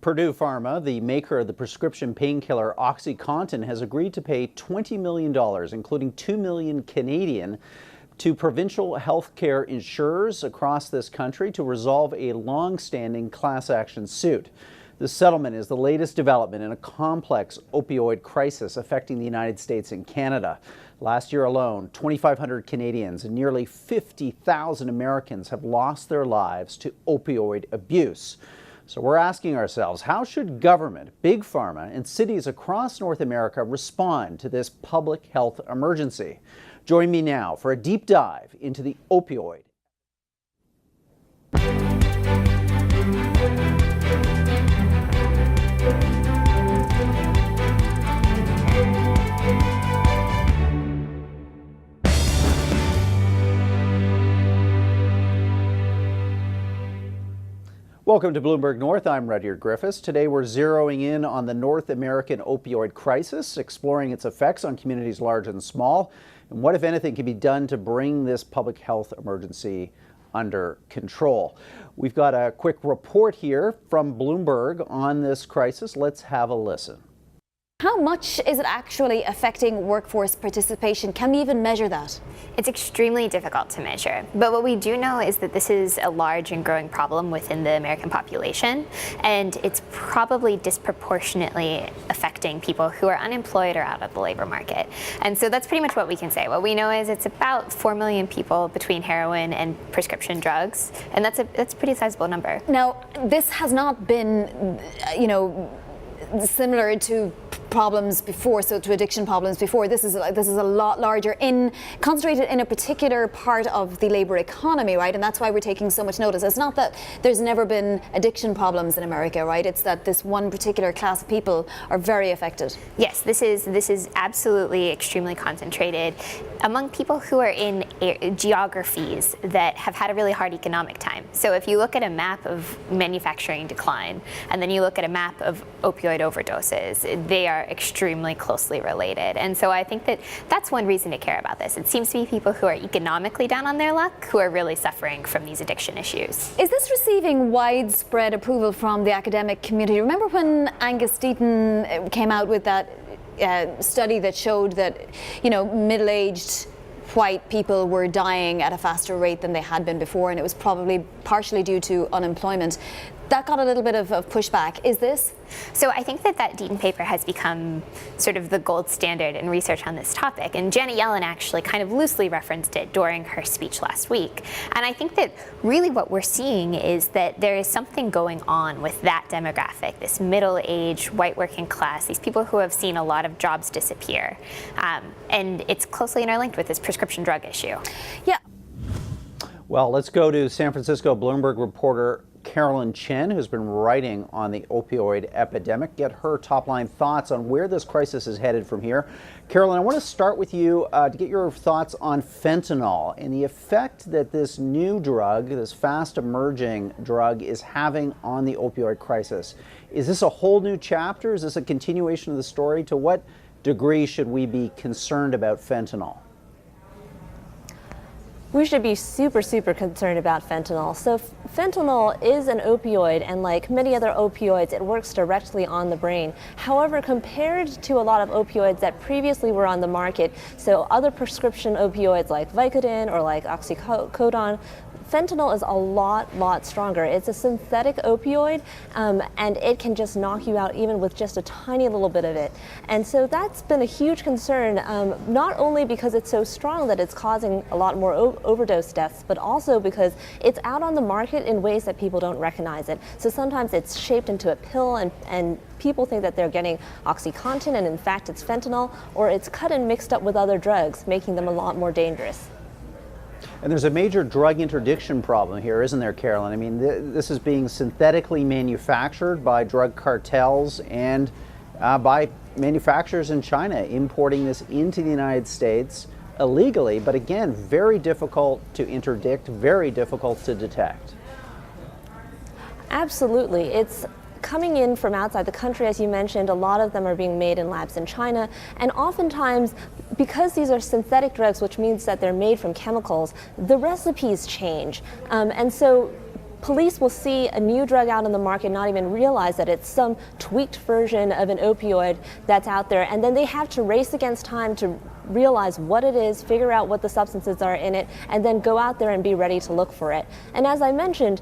Purdue Pharma, the maker of the prescription painkiller OxyContin, has agreed to pay $20 million, including $2 million Canadian, to provincial healthcare insurers across this country to resolve a long-standing class action suit. The settlement is the latest development in a complex opioid crisis affecting the United States and Canada. Last year alone, 2,500 Canadians and nearly 50,000 Americans have lost their lives to opioid abuse. So we're asking ourselves, how should government, big pharma, and cities across North America respond to this public health emergency? Join me now for a deep dive into the opioid. Welcome to Bloomberg North. I'm Rudyard Griffiths. Today we're zeroing in on the North American opioid crisis, exploring its effects on communities large and small, and what, if anything, can be done to bring this public health emergency under control. We've got a quick report here from Bloomberg on this crisis. Let's have a listen. How much is it actually affecting workforce participation? Can we even measure that? It's extremely difficult to measure, but what we do know is that this is a large and growing problem within the American population, and it's probably disproportionately affecting people who are unemployed or out of the labor market. And so that's pretty much what we can say. What we know is it's about 4 million people between heroin and prescription drugs, and that's a pretty sizable number. Now, this has not been, similar to problems before, so to addiction problems before. This is a lot larger, concentrated in a particular part of the labor economy, right? And that's why we're taking so much notice. It's not that there's never been addiction problems in America, right? It's that this one particular class of people are very affected. Yes, this is absolutely extremely concentrated among people who are in geographies that have had a really hard economic time. So if you look at a map of manufacturing decline, and then you look at a map of opioid overdoses, they are extremely closely related. And so I think that that's one reason to care about this. It seems to be people who are economically down on their luck who are really suffering from these addiction issues. Is this receiving widespread approval from the academic community? Remember when Angus Deaton came out with that study that showed that, middle-aged white people were dying at a faster rate than they had been before, and it was probably partially due to unemployment. That got a little bit of pushback. Is this? So I think that Deaton paper has become sort of the gold standard in research on this topic, and Janet Yellen actually kind of loosely referenced it during her speech last week. And I think that really what we're seeing is that there is something going on with that demographic, this middle-aged, white working class, these people who have seen a lot of jobs disappear. And it's closely interlinked with this prescription drug issue. Yeah. Well, let's go to San Francisco Bloomberg reporter Carolyn Chen, who's been writing on the opioid epidemic, get her top-line thoughts on where this crisis is headed from here. Carolyn, I want to start with you to get your thoughts on fentanyl and the effect that this new drug, this fast-emerging drug, is having on the opioid crisis. Is this a whole new chapter? Is this a continuation of the story? To what degree should we be concerned about fentanyl? We should be super concerned about fentanyl. So fentanyl is an opioid, and like many other opioids, it works directly on the brain. However, compared to a lot of opioids that previously were on the market, so other prescription opioids like Vicodin or like oxycodone, fentanyl is a lot stronger. It's a synthetic opioid, and it can just knock you out even with just a tiny little bit of it. And so that's been a huge concern, not only because it's so strong that it's causing a lot more overdose deaths, but also because it's out on the market in ways that people don't recognize it. So sometimes it's shaped into a pill, and people think that they're getting OxyContin, and in fact it's fentanyl, or it's cut and mixed up with other drugs, making them a lot more dangerous. And there's a major drug interdiction problem here, isn't there, Carolyn? I mean, this is being synthetically manufactured by drug cartels and by manufacturers in China, importing this into the United States illegally, but again, very difficult to interdict, very difficult to detect. Absolutely. It's coming in from outside the country, as you mentioned. A lot of them are being made in labs in China, and oftentimes, because these are synthetic drugs, which means that they're made from chemicals, the recipes change. And so police will see a new drug out on the market, not even realize that it's some tweaked version of an opioid that's out there, and then they have to race against time to realize what it is, figure out what the substances are in it, and then go out there and be ready to look for it. And as I mentioned,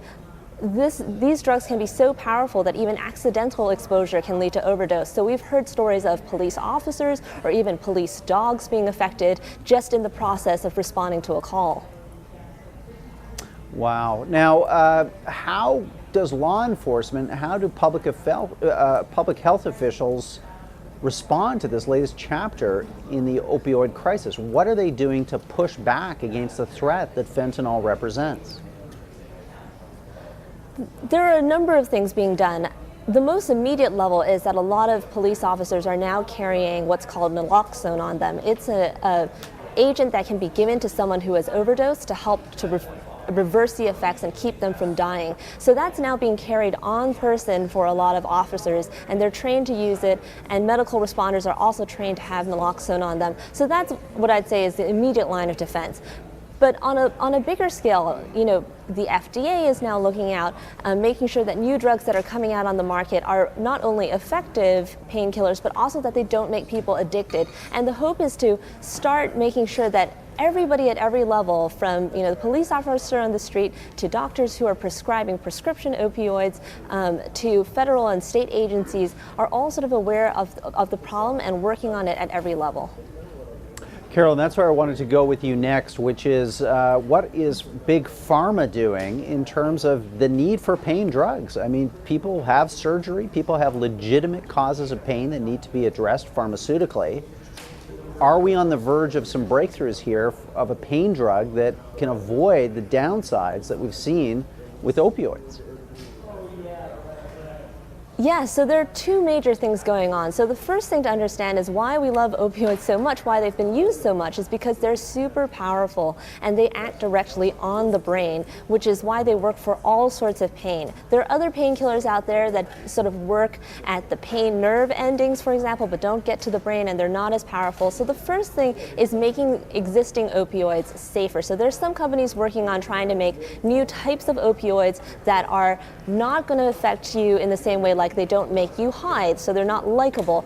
these drugs can be so powerful that even accidental exposure can lead to overdose. So we've heard stories of police officers or even police dogs being affected just in the process of responding to a call. Wow. Now, how does law enforcement, how do public health officials respond to this latest chapter in the opioid crisis? What are they doing to push back against the threat that fentanyl represents? There are a number of things being done. The most immediate level is that a lot of police officers are now carrying what's called naloxone on them. It's a agent that can be given to someone who has overdosed to help to reverse the effects and keep them from dying. So that's now being carried on person for a lot of officers, and they're trained to use it, and medical responders are also trained to have naloxone on them. So that's what I'd say is the immediate line of defense. But on a bigger scale, the FDA is now looking out, making sure that new drugs that are coming out on the market are not only effective painkillers, but also that they don't make people addicted. And the hope is to start making sure that everybody at every level, from the police officer on the street to doctors who are prescribing prescription opioids, to federal and state agencies, are all sort of aware of the problem and working on it at every level. Carolyn, that's where I wanted to go with you next, which is what is Big Pharma doing in terms of the need for pain drugs? I mean, people have surgery, people have legitimate causes of pain that need to be addressed pharmaceutically. Are we on the verge of some breakthroughs here of a pain drug that can avoid the downsides that we've seen with opioids? Yeah, so there are two major things going on. So the first thing to understand is why we love opioids so much, why they've been used so much, is because they're super powerful and they act directly on the brain, which is why they work for all sorts of pain. There are other painkillers out there that sort of work at the pain nerve endings, for example, but don't get to the brain, and they're not as powerful. So the first thing is making existing opioids safer. So there's some companies working on trying to make new types of opioids that are not going to affect you in the same way, like they don't make you high, so they're not likable,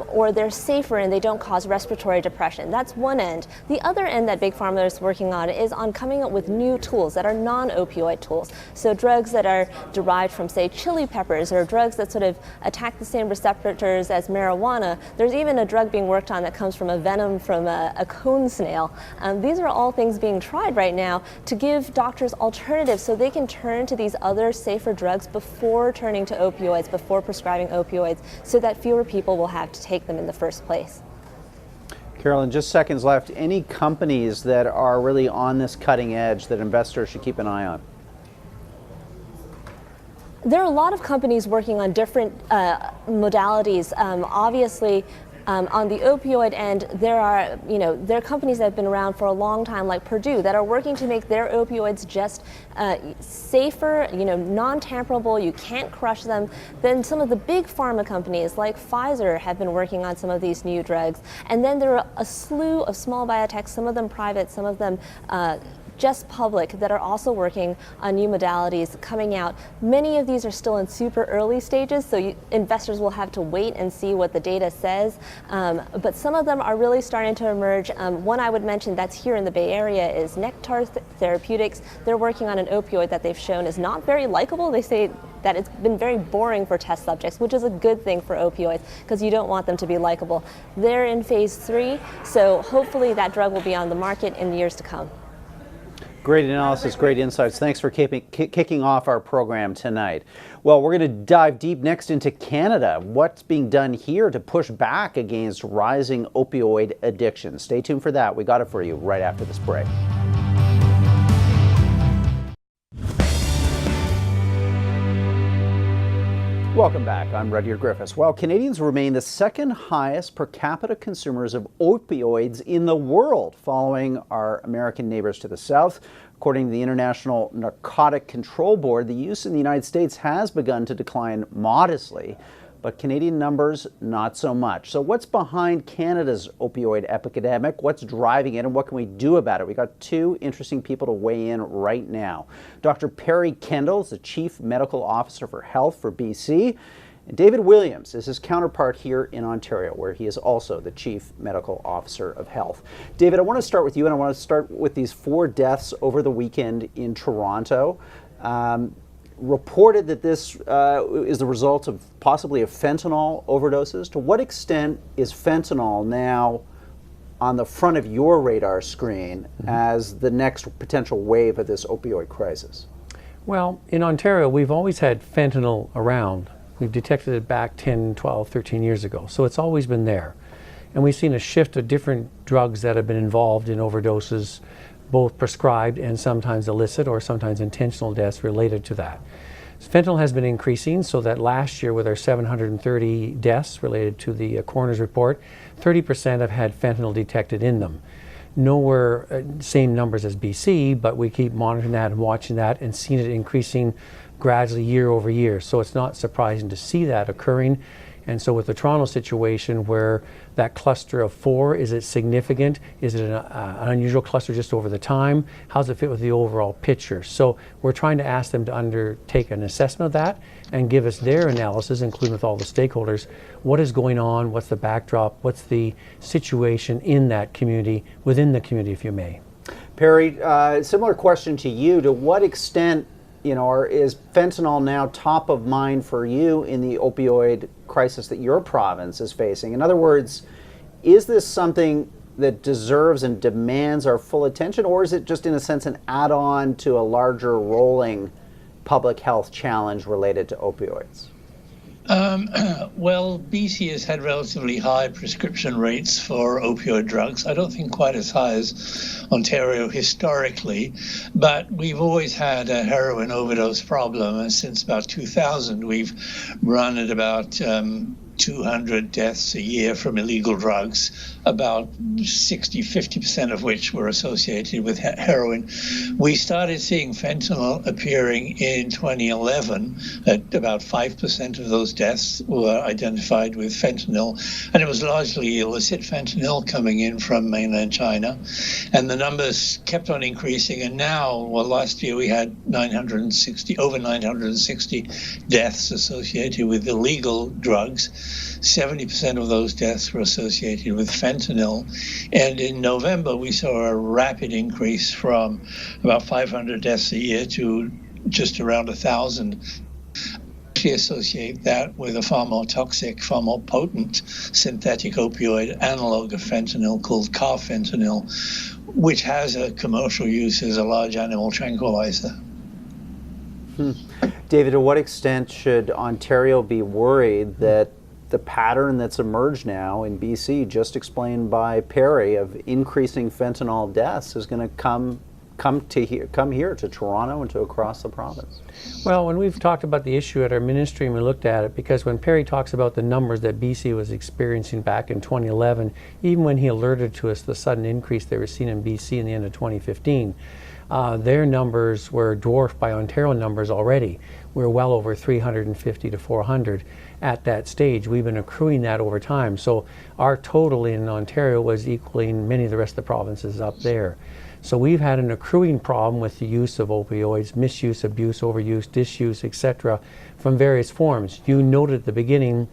or they're safer and they don't cause respiratory depression. That's one end. The other end that Big Pharma is working on is on coming up with new tools that are non-opioid tools. So drugs that are derived from, say, chili peppers, or drugs that sort of attack the same receptors as marijuana. There's even a drug being worked on that comes from a venom from a cone snail. These are all things being tried right now to give doctors alternatives so they can turn to these other safer drugs before turning to opioids, before prescribing opioids, so that fewer people will have to take them in the first place. Carolyn, just seconds left. Any companies that are really on this cutting edge that investors should keep an eye on? There are a lot of companies working on different modalities. Obviously, on the opioid end, there are companies that have been around for a long time, like Purdue, that are working to make their opioids just safer, non-tamperable. You can't crush them. Then some of the big pharma companies, like Pfizer, have been working on some of these new drugs. And then there are a slew of small biotechs, some of them private, some of them just public, that are also working on new modalities coming out. Many of these are still in super early stages, so investors will have to wait and see what the data says. But some of them are really starting to emerge. One I would mention that's here in the Bay Area is Nectar Therapeutics. They're working on an opioid that they've shown is not very likable. They say that it's been very boring for test subjects, which is a good thing for opioids because you don't want them to be likable. They're in phase 3, so hopefully that drug will be on the market in years to come. Great analysis, great insights. Thanks for kicking off our program tonight. Well, we're going to dive deep next into Canada. What's being done here to push back against rising opioid addiction? Stay tuned for that. We got it for you right after this break. Welcome back. I'm Rudyard Griffiths. Well, Canadians remain the second highest per capita consumers of opioids in the world, following our American neighbors to the south. According to the International Narcotic Control Board, the use in the United States has begun to decline modestly, but Canadian numbers, not so much. So what's behind Canada's opioid epidemic? What's driving it, and what can we do about it? We got two interesting people to weigh in right now. Dr. Perry Kendall is the Chief Medical Officer for Health for BC, and David Williams is his counterpart here in Ontario, where he is also the Chief Medical Officer of Health. David, I want to start with you, and I want to start with these 4 deaths over the weekend in Toronto. Reported that this is the result of possibly of fentanyl overdoses. To what extent is fentanyl now on the front of your radar screen as the next potential wave of this opioid crisis? Well, in Ontario, we've always had fentanyl around. We've detected it back 10, 12, 13 years ago. So it's always been there. And we've seen a shift of different drugs that have been involved in overdoses, both prescribed and sometimes illicit or sometimes intentional deaths related to that. Fentanyl has been increasing, so that last year with our 730 deaths related to the coroner's report, 30% have had fentanyl detected in them. Nowhere same numbers as BC, but we keep monitoring that and watching that and seeing it increasing gradually year over year. So it's not surprising to see that occurring. And so with the Toronto situation where that cluster of 4, is it significant? Is it an unusual cluster just over the time? How does it fit with the overall picture? So we're trying to ask them to undertake an assessment of that and give us their analysis, including with all the stakeholders. What is going on? What's the backdrop? What's the situation in that community, within the community, if you may? Perry, similar question to you. To what extent is fentanyl now top of mind for you in the opioid crisis that your province is facing? In other words, is this something that deserves and demands our full attention, or is it just in a sense an add-on to a larger rolling public health challenge related to opioids? Well, BC has had relatively high prescription rates for opioid drugs. I don't think quite as high as Ontario historically, but we've always had a heroin overdose problem. And since about 2000, we've run at about 200 deaths a year from illegal drugs, about 50% of which were associated with heroin. We started seeing fentanyl appearing in 2011. At about 5% of those deaths were identified with fentanyl, and it was largely illicit fentanyl coming in from mainland China. And the numbers kept on increasing, and now, well, last year we had over 960 deaths associated with illegal drugs. 70% of those deaths were associated with fentanyl. And in November, we saw a rapid increase from about 500 deaths a year to just around 1,000. We associate that with a far more toxic, far more potent synthetic opioid analog of fentanyl called carfentanil, which has a commercial use as a large animal tranquilizer. David, to what extent should Ontario be worried that the pattern that's emerged now in BC, just explained by Perry, of increasing fentanyl deaths is going to come here to Toronto and to across the province? Well, when we've talked about the issue at our ministry and we looked at it, because when Perry talks about the numbers that BC was experiencing back in 2011, even when he alerted to us the sudden increase they were seeing in BC in the end of 2015, their numbers were dwarfed by Ontario numbers already. We're well over 350 to 400 at that stage. We've been accruing that over time. So our total in Ontario was equaling many of the rest of the provinces up there. So we've had an accruing problem with the use of opioids, misuse, abuse, overuse, disuse, etc., from various forms. You noted at the beginning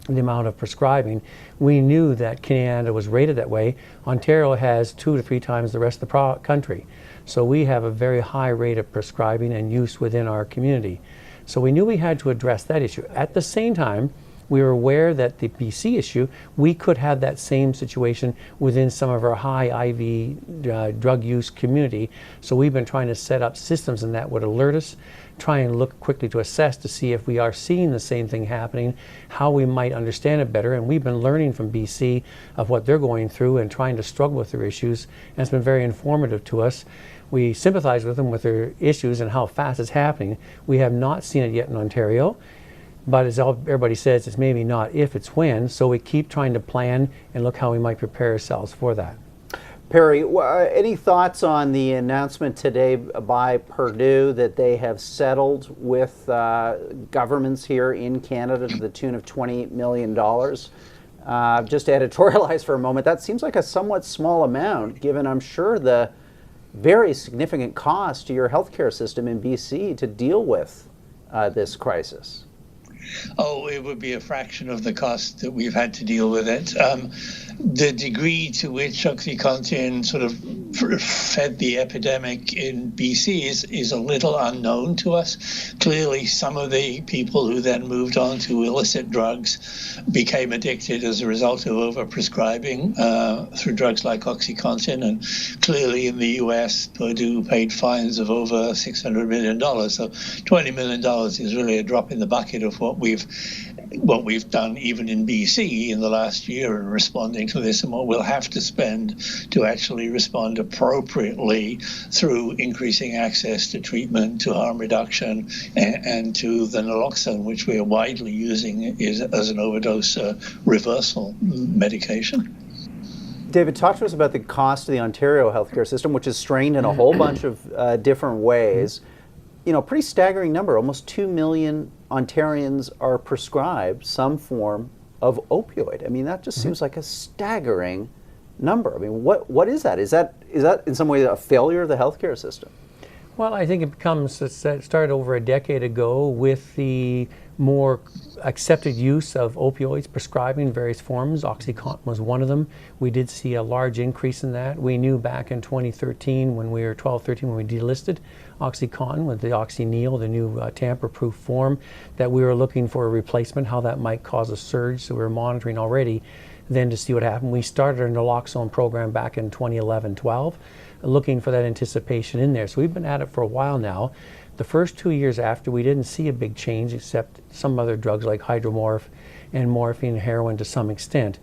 the amount of prescribing. We knew that Canada was rated that way. Ontario has 2 to 3 times the rest of the country. So we have a very high rate of prescribing and use within our community. So we knew we had to address that issue. At the same time, we were aware that the BC issue, we could have that same situation within some of our high IV drug use community. So we've been trying to set up systems and that would alert us, try and look quickly to assess to see if we are seeing the same thing happening, how we might understand it better. And we've been learning from BC of what they're going through and trying to struggle with their issues. And it's been very informative to us. We sympathize with them with their issues and how fast it's happening. We have not seen it yet in Ontario. But as everybody says, it's maybe not if, it's when. So we keep trying to plan and look how we might prepare ourselves for that. Perry, any thoughts on the announcement today by Purdue that they have settled with governments here in Canada to the tune of $20 million? Just to editorialize for a moment, that seems like a somewhat small amount, given I'm sure the very significant cost to your healthcare system in BC to deal with this crisis. Oh, it would be a fraction of the cost that we've had to deal with it. The degree to which OxyContin sort of fed the epidemic in BC is a little unknown to us. Clearly, some of the people who then moved on to illicit drugs became addicted as a result of overprescribing through drugs like OxyContin. And clearly in the US, Purdue paid fines of over $600 million. So $20 million is really a drop in the bucket of what we've done even in BC in the last year in responding to this, and what we'll have to spend to actually respond appropriately through increasing access to treatment, to harm reduction, and to the naloxone, which we are widely using as an overdose reversal medication. David, talk to us about the cost of the Ontario healthcare system, which is strained in a whole bunch of different ways. You know, pretty staggering number. Almost 2 million Ontarians are prescribed some form of opioid. I mean, that just seems like a staggering number. I mean, what is that? Is that in some way a failure of the healthcare system? Well, I think it started over a decade ago with the more accepted use of opioids, prescribing various forms. OxyContin was one of them. We did see a large increase in that. We knew back in 2013 when we were 12-13 when we delisted OxyContin with the OxyNeil, the new tamper-proof form, that we were looking for a replacement, how that might cause a surge. So we were monitoring already then to see what happened. We started our naloxone program back in 2011-12, looking for that anticipation in there. So we've been at it for a while now. The first 2 years after, we didn't see a big change except some other drugs like hydromorph and morphine and heroin to some extent.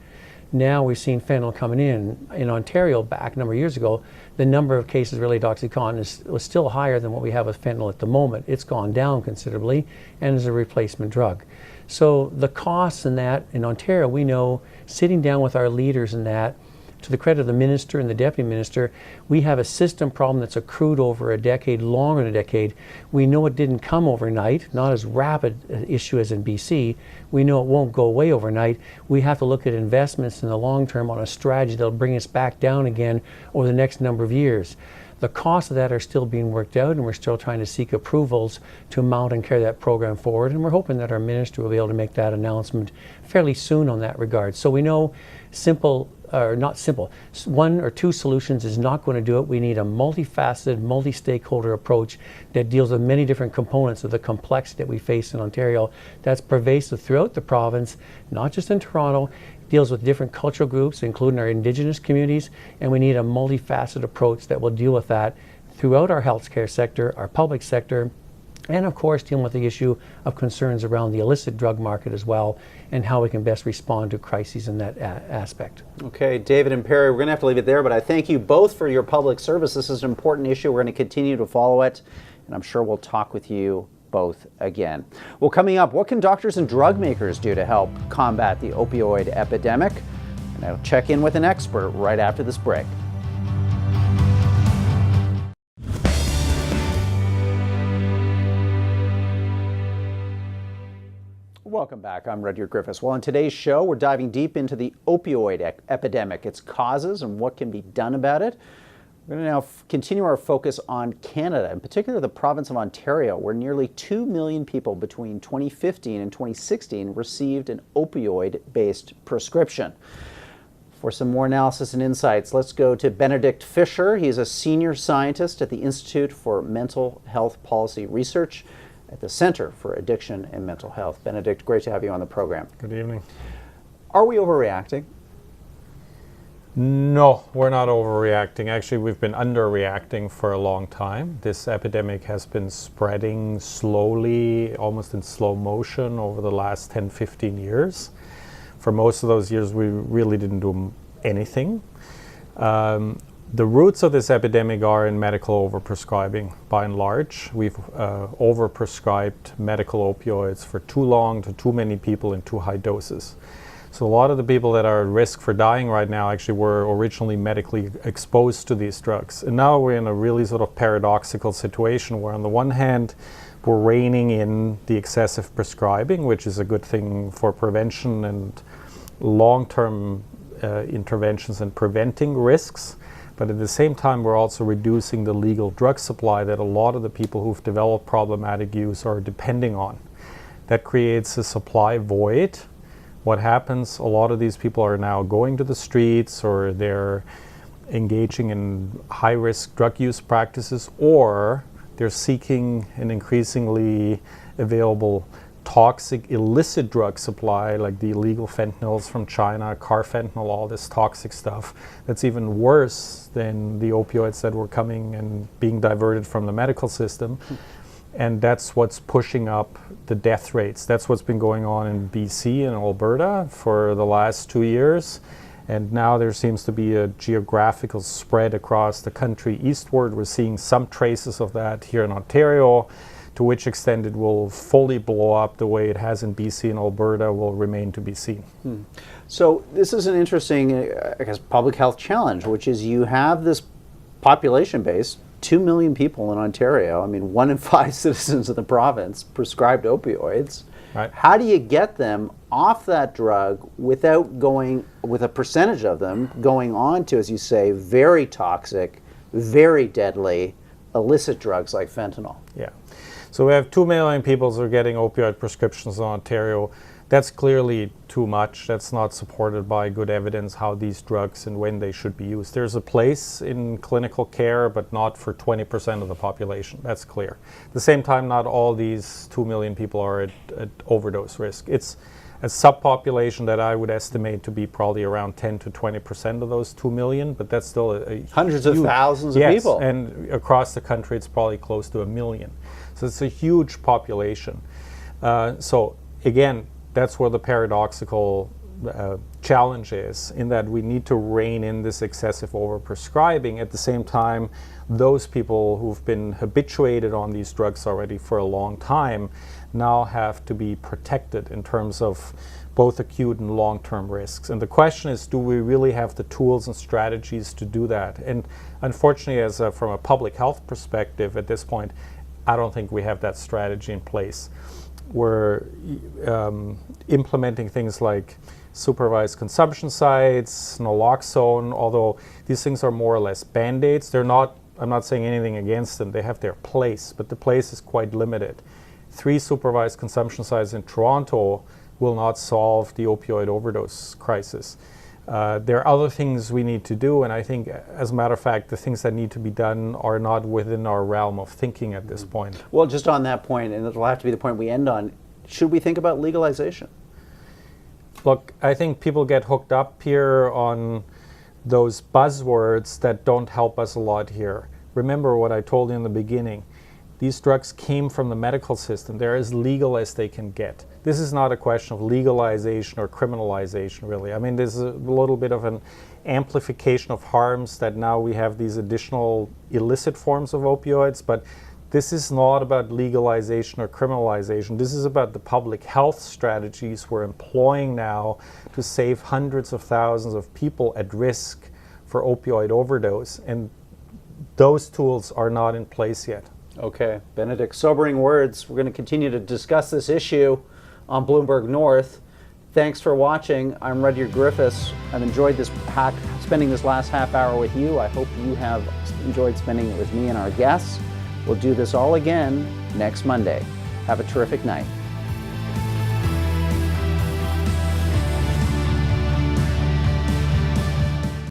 Now we've seen fentanyl coming in. In Ontario back a number of years ago, the number of cases related to OxyContin was still higher than what we have with fentanyl at the moment. It's gone down considerably and is a replacement drug. So the costs in that in Ontario, we know, sitting down with our leaders in that, to the credit of the minister and the deputy minister, we have a system problem that's accrued over a decade, longer than a decade. We know it didn't come overnight, not as rapid an issue as in BC. We know it won't go away overnight. We have to look at investments in the long term on a strategy that'll bring us back down again over the next number of years. The costs of that are still being worked out, and we're still trying to seek approvals to mount and carry that program forward, and we're hoping that our minister will be able to make that announcement fairly soon on that regard. So we know one or two solutions is not going to do it. We need a multifaceted, multi-stakeholder approach that deals with many different components of the complexity that we face in Ontario. That's pervasive throughout the province, not just in Toronto. It deals with different cultural groups, including our Indigenous communities, and we need a multifaceted approach that will deal with that throughout our healthcare sector, our public sector, and of course dealing with the issue of concerns around the illicit drug market as well, and how we can best respond to crises in that aspect. Okay, David and Perry, we're going to have to leave it there, but I thank you both for your public service. This is an important issue. We're going to continue to follow it, and I'm sure we'll talk with you both again. Well, coming up, what can doctors and drug makers do to help combat the opioid epidemic? And I'll check in with an expert right after this break. Welcome back. I'm Rudyard Griffiths. Well, on today's show, we're diving deep into the opioid epidemic, its causes, and what can be done about it. We're going to now continue our focus on Canada, in particular the province of Ontario, where nearly 2 million people between 2015 and 2016 received an opioid-based prescription. For some more analysis and insights, let's go to Benedict Fisher. He's a senior scientist at the Institute for Mental Health Policy Research at the Center for Addiction and Mental Health. Benedict, great to have you on the program. Good evening. Are we overreacting? No, we're not overreacting. Actually, we've been underreacting for a long time. This epidemic has been spreading slowly, almost in slow motion over the last 10, 15 years. For most of those years, we really didn't do anything. The roots of this epidemic are in medical overprescribing, by and large. We've overprescribed medical opioids for too long to too many people in too high doses. So a lot of the people that are at risk for dying right now actually were originally medically exposed to these drugs. And now we're in a really sort of paradoxical situation where on the one hand, we're reining in the excessive prescribing, which is a good thing for prevention and long-term interventions and preventing risks. But at the same time, we're also reducing the legal drug supply that a lot of the people who've developed problematic use are depending on. That creates a supply void. What happens, a lot of these people are now going to the streets, or they're engaging in high-risk drug use practices, or they're seeking an increasingly available toxic illicit drug supply, like the illegal fentanyls from China, carfentanil, all this toxic stuff that's even worse than the opioids that were coming and being diverted from the medical system. And that's what's pushing up the death rates. That's what's been going on in BC and Alberta for the last 2 years. And now there seems to be a geographical spread across the country eastward. We're seeing some traces of that here in Ontario. To which extent it will fully blow up the way it has in BC and Alberta will remain to be seen. So this is an interesting, I guess, public health challenge, which is you have this population base, 2 million people in Ontario. I mean, 1 in 5 citizens of the province prescribed opioids. Right. How do you get them off that drug without going, with a percentage of them going on to, as you say, very toxic, very deadly, illicit drugs like fentanyl? Yeah. So we have 2 million people who are getting opioid prescriptions in Ontario. That's clearly too much. That's not supported by good evidence how these drugs and when they should be used. There's a place in clinical care, but not for 20% of the population. That's clear. At the same time, not all these 2 million people are at overdose risk. It's a subpopulation that I would estimate to be probably around 10 to 20% of those 2 million, but that's still hundreds of thousands of people. And across the country, it's probably close to 1 million. So it's a huge population. So again, that's where the paradoxical challenge is, in that we need to rein in this excessive overprescribing. At the same time, those people who've been habituated on these drugs already for a long time now have to be protected in terms of both acute and long-term risks. And the question is, do we really have the tools and strategies to do that? And unfortunately, from a public health perspective at this point, I don't think we have that strategy in place. We're implementing things like supervised consumption sites, naloxone, although these things are more or less band-aids. They're not, I'm not saying anything against them, they have their place, but the place is quite limited. 3 supervised consumption sites in Toronto will not solve the opioid overdose crisis. There are other things we need to do, and I think, as a matter of fact, the things that need to be done are not within our realm of thinking at this point. Well, just on that point, and it'll have to be the point we end on, should we think about legalization? Look, I think people get hooked up here on those buzzwords that don't help us a lot here. Remember what I told you in the beginning. These drugs came from the medical system. They're as legal as they can get. This is not a question of legalization or criminalization, really. I mean, there's a little bit of an amplification of harms that now we have these additional illicit forms of opioids, but this is not about legalization or criminalization. This is about the public health strategies we're employing now to save hundreds of thousands of people at risk for opioid overdose, and those tools are not in place yet. Okay, Benedict, sobering words. We're going to continue to discuss this issue on Bloomberg North. Thanks for watching. I'm Rudyard Griffiths. I've enjoyed spending this last half hour with you. I hope you have enjoyed spending it with me and our guests. We'll do this all again next Monday. Have a terrific night.